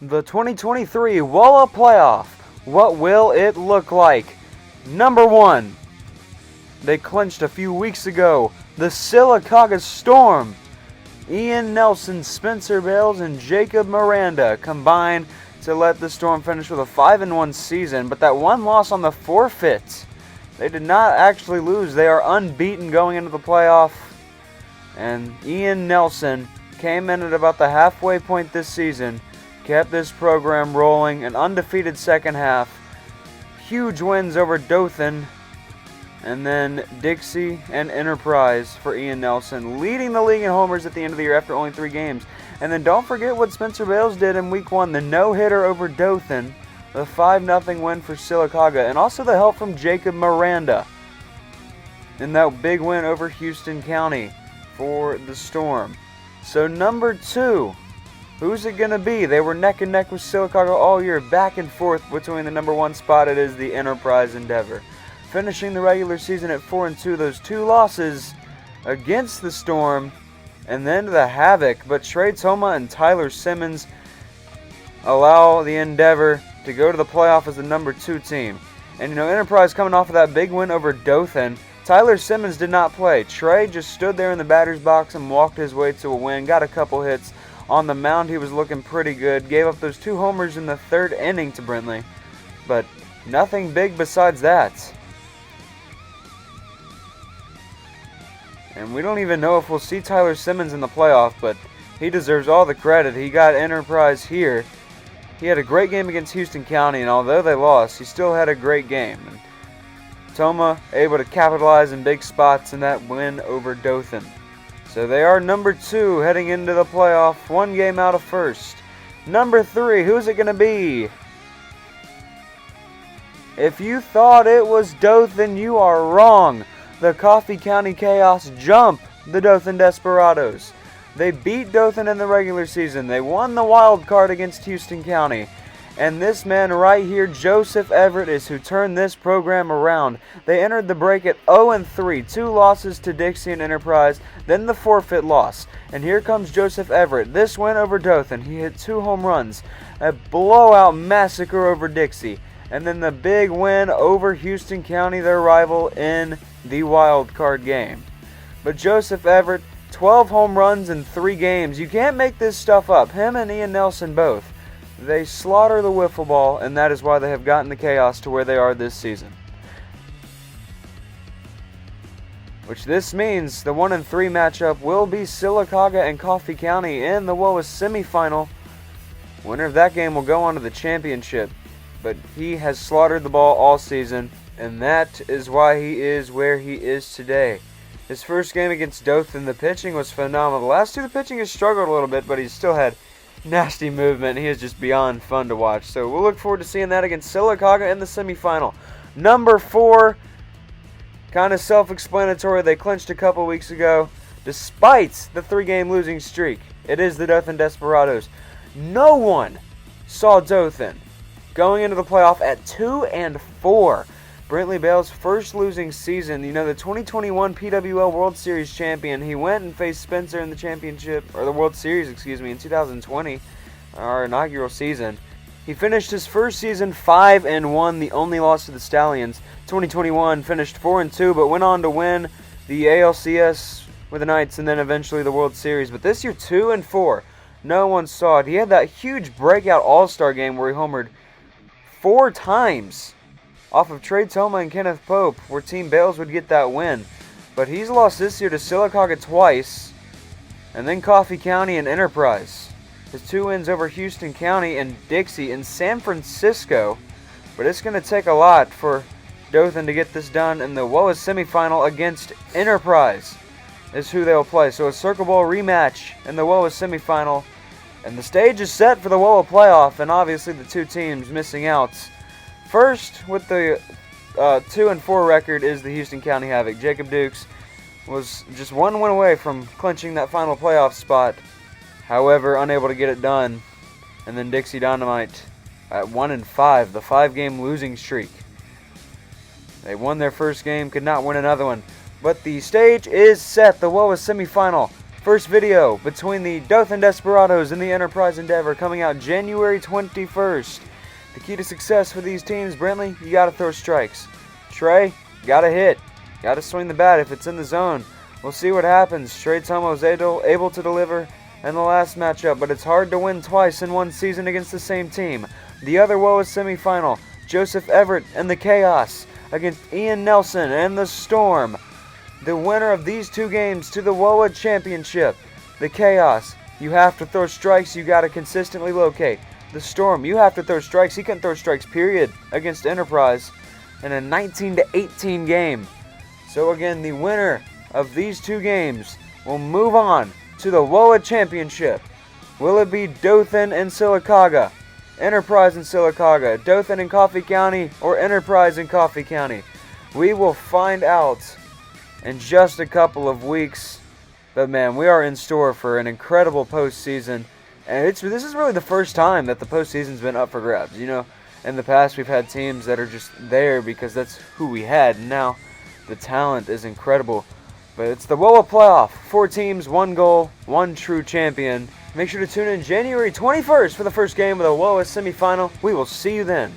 The 2023 Woa Playoff. What will it look like? Number 1. They clinched a few weeks ago. The Sylacauga Storm. Ian Nelson, Spencer Bales, and Jacob Miranda combined to let the Storm finish with a 5-1 season, but that one loss on the forfeit. They did not actually lose. They are unbeaten going into the playoff. And Ian Nelson came in at about the halfway point this season, kept this program rolling, an undefeated second half, huge wins over Dothan, and then Dixie and Enterprise for Ian Nelson, leading the league in homers at the end of the year after only 3 games. And then don't forget what Spencer Bales did in week 1, the no-hitter over Dothan, the 5-0 win for Sylacauga, and also the help from Jacob Miranda in that big win over Houston County for the Storm. So number 2, who's it going to be? They were neck and neck with Sylacauga all year, back and forth between the number 1 spot. It is the Enterprise Endeavor. Finishing the regular season at 4-2, those 2 losses against the Storm and then the Havoc. But Trey Toma and Tyler Simmons allow the Endeavor to go to the playoff as the number 2 team. And Enterprise coming off of that big win over Dothan. Tyler Simmons did not play. Trey just stood there in the batter's box and walked his way to a win. Got a couple hits. On the mound, he was looking pretty good. Gave up those 2 homers in the 3rd inning to Brentley. But nothing big besides that. And we don't even know if we'll see Tyler Simmons in the playoff, but he deserves all the credit. He got Enterprise here. He had a great game against Houston County, and although they lost, he still had a great game. And Toma able to capitalize in big spots in that win over Dothan. So they are number 2 heading into the playoff, 1 game out of first. Number 3, who's it going to be? If you thought it was Dothan, you are wrong. The Coffee County Chaos jump the Dothan Desperados. They beat Dothan in the regular season. They won the wild card against Houston County. And this man right here, Joseph Everett, is who turned this program around. They entered the break at 0-3, 2 losses to Dixie and Enterprise, then the forfeit loss. And here comes Joseph Everett. This win over Dothan, he hit 2 home runs, a blowout massacre over Dixie, and then the big win over Houston County, their rival, in the wild card game. But Joseph Everett, 12 home runs in 3 games. You can't make this stuff up. Him and Ian Nelson both. They slaughter the wiffle ball, and that is why they have gotten the Chaos to where they are this season. Which this means the 1-3 matchup will be Sylacauga and Coffee County in the Woa semifinal. Winner of that game will go on to the championship. But he has slaughtered the ball all season, and that is why he is where he is today. His first game against Dothan, the pitching was phenomenal. The last 2, the pitching has struggled a little bit, but he's still had nasty movement. He is just beyond fun to watch. So we'll look forward to seeing that against Sylacauga in the semifinal. Number 4, kind of self-explanatory. They clinched a couple weeks ago. Despite the 3-game losing streak, it is the Dothan Desperados. No one saw Dothan going into the playoff at 2-4. Brentley Bales' first losing season. The 2021 PWL World Series champion. He went and faced Spencer in the championship, or the World Series, in 2020, our inaugural season. He finished his first season 5-1, the only loss to the Stallions. 2021 finished 4-2, but went on to win the ALCS with the Knights and then eventually the World Series. But this year, 2-4. No one saw it. He had that huge breakout All-Star game where he homered 4 times off of Trey Toma and Kenneth Pope, where Team Bales would get that win. But he's lost this year to Sylacauga twice, and then Coffee County and Enterprise. His 2 wins over Houston County and Dixie in San Francisco. But it's going to take a lot for Dothan to get this done, and the Woa semifinal against Enterprise is who they'll play. So a Circle Bowl rematch in the Woa semifinal, and the stage is set for the Woa playoff, and obviously the 2 teams missing out. First, with the 2-4 record, is the Houston County Havoc. Jacob Dukes was just 1 win away from clinching that final playoff spot. However, unable to get it done. And then Dixie Dynamite at 1-5, the 5-game losing streak. They won their first game, could not win another one. But the stage is set. The Woa semifinal First video between the Dothan Desperados and the Enterprise Endeavor coming out January 21st. The key to success for these teams, Brentley, you got to throw strikes. Trey, got to hit. Got to swing the bat if it's in the zone. We'll see what happens. Trey Tomo's able to deliver in the last matchup, but it's hard to win twice in one season against the same team. The other Woa semifinal, Joseph Everett and the Chaos against Ian Nelson and the Storm. The winner of these two games to the Woa Championship. The Chaos, you have to throw strikes, you got to consistently locate. The Storm, you have to throw strikes, he can throw strikes, period, against Enterprise in a 19-18 game. So again, the winner of these two games will move on to the Woa Championship. Will it be Dothan and Sylacauga, Enterprise and Sylacauga, Dothan and Coffee County, or Enterprise and Coffee County? We will find out in just a couple of weeks. But man, we are in store for an incredible postseason. And this is really the first time that the postseason's been up for grabs. You know, in the past we've had teams that are just there because that's who we had. And now the talent is incredible. But it's the Woa Playoff. 4 teams, 1 goal, 1 true champion. Make sure to tune in January 21st for the first game of the Woa semifinal. We will see you then.